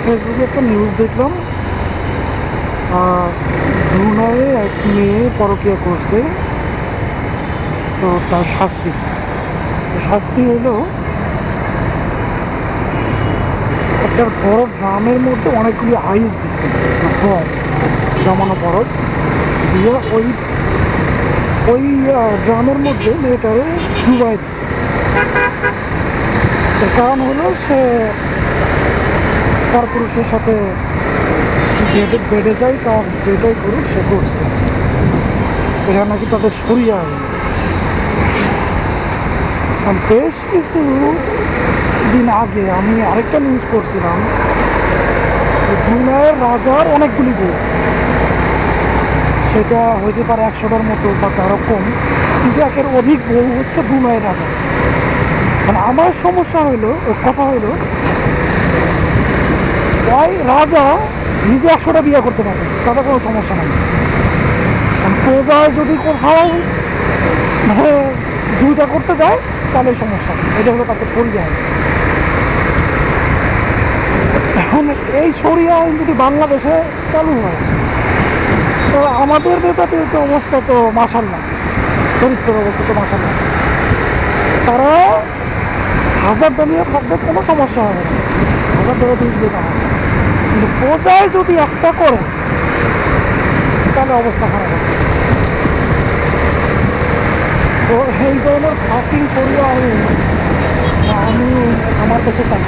ফেসবুকে একটা নিউজ দেখলাম, ব্রুনাইয়ে এক মেয়ে পরকীয়া করছে। তো তার শাস্তি হলো একটা বড় ড্রামের মধ্যে অনেকগুলি আইস দিছে, বরফ, জমানো বরফ দিয়ে ওই ওই ড্রামের মধ্যে মেয়েটারে ডুবাই দিছে। এর কারণ হলো সে পরপুরুষের সাথে বেডে যায়, তার যেটাই করুক সে করছে। এটা নাকি তাদের সরিয়া হয়নি। বেশ কিছু দিন আগে আমি আরেকটা নিউজ করছিলাম, ব্রুনাইয়ের রাজার অনেকগুলি বউ, সেটা হইতে পারে 100টার মতো বা তারও কম, কিন্তু একের অধিক বউ হচ্ছে ব্রুনাইয়ের রাজা। মানে আমার সমস্যা হইলো, কথা হইলো, ওই রাজা নিজে 100টা বিয়ে করতে পারে, তাতে কোনো সমস্যা নাই। প্রজায় যদি কোথাও মানে 2টা করতে যায় তাহলে সমস্যা, এটা হলো তাদের সরিয়া আইন। এখন এই সরিয়া আইন যদি বাংলাদেশে চালু হয়, তো আমাদের নেতাদের তো অবস্থা তো মাশাআল্লাহ, চরিত্রের অবস্থা তো মাশাআল্লাহ, তারা 1000 নিয়ে থাকবে, কোনো সমস্যা হবে না, 1000 দুষ দিতে হবে। কিন্তু প্রজায় যদি একটা করে তাহলে অবস্থা খারাপ আছে। তো এই ধরনের ফাকিং সরিয়া আইন আমি আমার দেশে চাই।